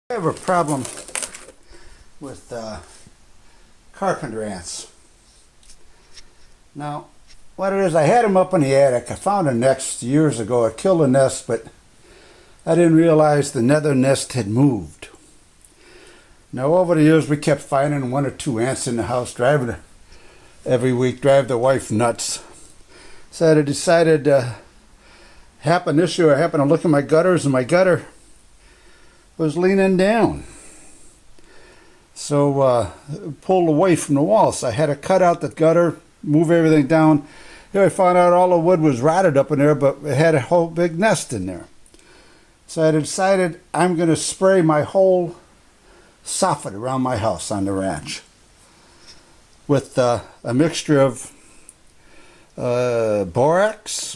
I have a problem with carpenter ants. Now, what it is, I had them up in the attic. I found a nest years ago. I killed a nest, but I didn't realize the nether nest had moved. Now, over the years, we kept finding one or two ants in the house, driving every week, drive the wife nuts. So I decided, happened this year, I happened to look at my gutters, and my gutter was leaning down. So pulled away from the wall. So I had to cut out the gutter, move everything down. Here I found out all the wood was rotted up in there, but it had a whole big nest in there. So I decided I'm going to spray my whole soffit around my house on the ranch with a mixture of borax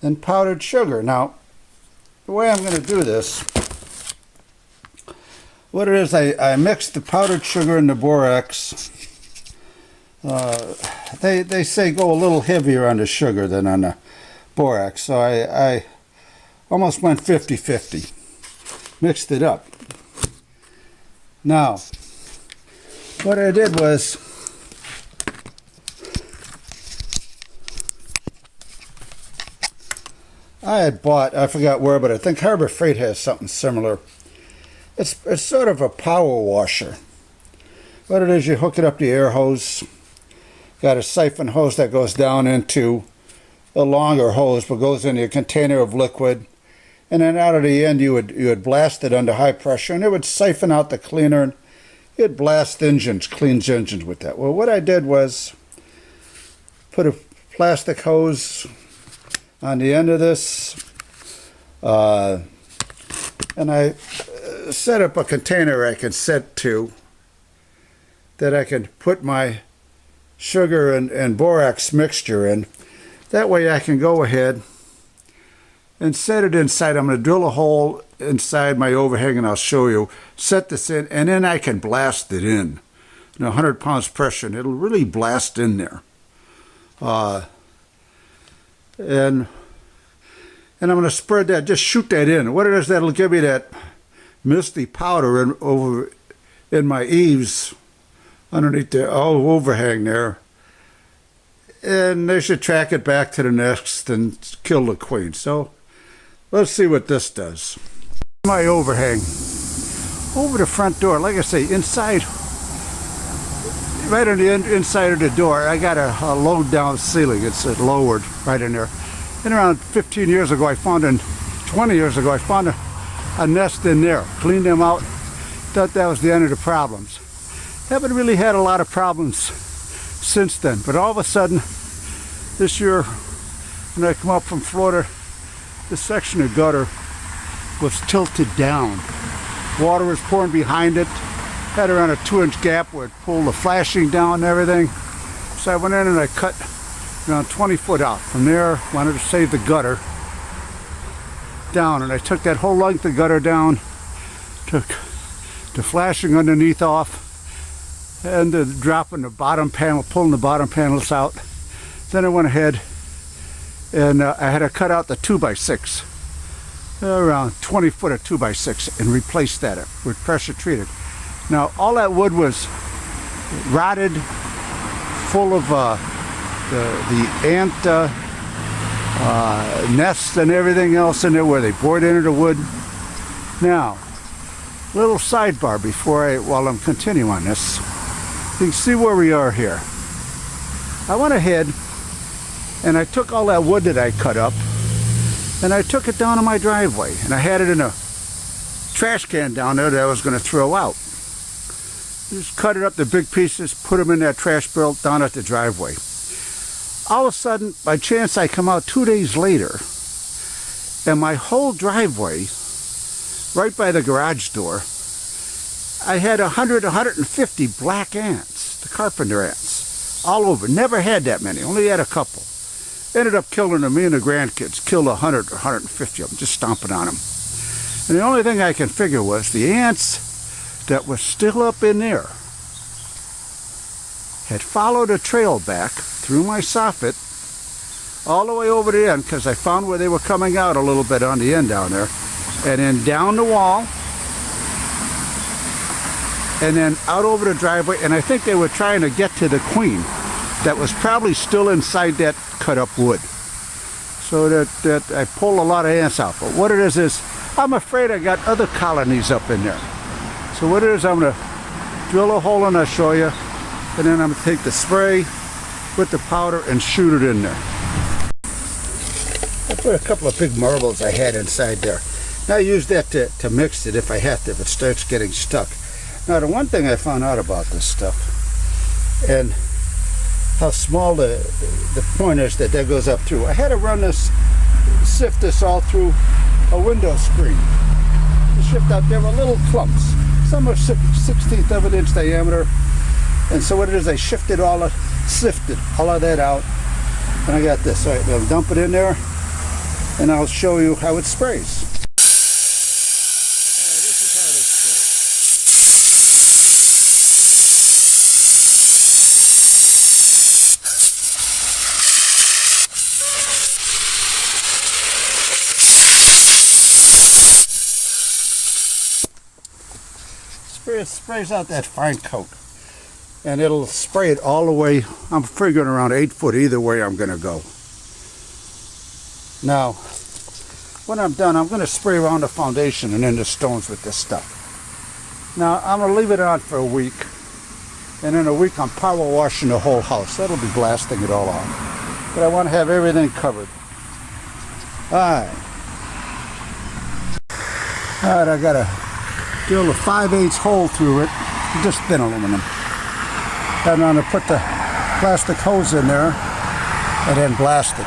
and powdered sugar. Now, the way I'm going to do this, what it is, I mixed the powdered sugar and the borax. They say go a little heavier on the sugar than on the borax, so I almost went 50-50. Mixed it up. Now, what I did was I had bought, I forgot where, but I think Harbor Freight has something similar. It's sort of a power washer. What it is, you hook it up to the air hose. Got a siphon hose that goes down into a longer hose, but goes into a container of liquid. And then out of the end, you would blast it under high pressure, and it would siphon out the cleaner, and it'd blast engines, cleans engines with that. Well, what I did was put a plastic hose on the end of this, and I set up a container I can set to that I can put my sugar and borax mixture in. That way I can go ahead and set it inside. I'm going to drill a hole inside my overhang, and I'll show you. Set this in, and then I can blast it in. 100 pounds pressure, and it'll really blast in there. And I'm going to spread that, just shoot that in. What it is, that'll give me that misty powder over in my eaves underneath the overhang there. And they should track it back to the nest and kill the queen. So let's see what this does. My overhang over the front door, like I say, inside, right on the inside of the door, I got a low down ceiling. It's lowered right in there. And around 15 years ago, 20 years ago, I found a nest in there. Cleaned them out. Thought that was the end of the problems. Haven't really had a lot of problems since then. But all of a sudden, this year, when I come up from Florida, this section of gutter was tilted down. Water was pouring behind it. Had around a 2-inch gap where it pulled the flashing down and everything. So I went in and I cut around 20 foot out. From there, wanted to save the gutter down, and I took that whole length of gutter down, took the flashing underneath off, and dropping the bottom panel, pulling the bottom panels out. Then I went ahead and I had to cut out the 2x6, around 20 foot of 2x6, and replace that with pressure treated. Now all that wood was rotted, full of the ant nests and everything else in there where they bored into the wood. Now, little sidebar while I'm continuing on this. You can see where we are here. I went ahead and I took all that wood that I cut up and I took it down to my driveway, and I had it in a trash can down there that I was going to throw out. Just cut it up to big pieces, put them in that trash barrel down at the driveway. All of a sudden, by chance, I come out 2 days later, and my whole driveway, right by the garage door, I had 150 black ants, the Carpenter ants, all over. Never had that many, only had a couple. Ended up killing them. Me and the grandkids killed 100 or 150 of them, just stomping on them. And the only thing I can figure was the ants that were still up in there had followed a trail back through my soffit all the way over the end, because I found where they were coming out a little bit on the end down there, and then down the wall and then out over the driveway, and I think they were trying to get to the queen that was probably still inside that cut up wood. So that I pulled a lot of ants out. But what it is I'm afraid I got other colonies up in there. So what it is, I'm gonna drill a hole and I'll show you, and then I'm gonna take the spray with the powder and shoot it in there. I put a couple of big marbles I had inside there. Now I use that to mix it if I have to, if it starts getting stuck. Now the one thing I found out about this stuff, and how small the point is that goes up through. I had to run this, sift this all through a window screen. The shift out there were little clumps. Some are 1/16 of an inch diameter. And so what it is, I sifted all of that out. And I got this. All right, I'll dump it in there and I'll show you how it sprays. This is how this sprays out that fine coat, and it'll spray it all the way. I'm figuring around 8 foot either way I'm going to go. Now when I'm done, I'm going to spray around the foundation and in the stones with this stuff. Now I'm going to leave it on for a week, and in a week I'm power washing the whole house. That'll be blasting it all off, but I want to have everything covered. Alright, I got to drill a 5/8 hole through it, just thin aluminum. And I'm going to put the plastic hose in there and then blast it.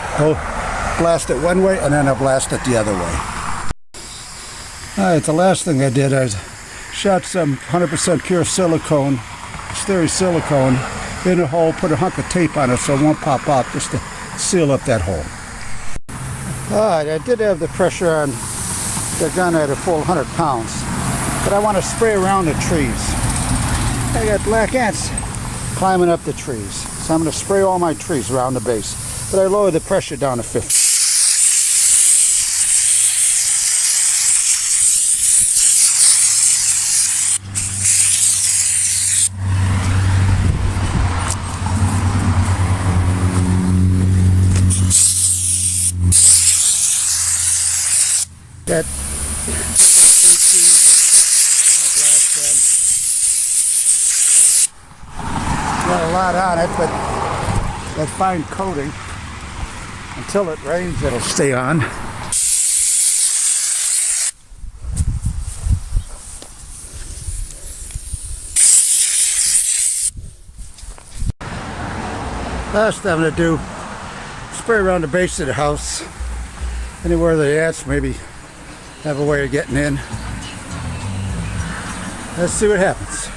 Blast it one way and then I'll blast it the other way. Alright, the last thing I did, I shot some 100% pure silicone, steri silicone, in a hole, put a hunk of tape on it so it won't pop out, just to seal up that hole. Alright, I did have the pressure on the gun at a full 100 pounds. But I want to spray around the trees. I got black ants climbing up the trees. So I'm going to spray all my trees around the base. But I lower the pressure down to 50. That got a lot on it, but that fine coating, until it rains, it'll stay on. Last I'm going to do, spray around the base of the house, anywhere the ants maybe have a way of getting in. Let's see what happens.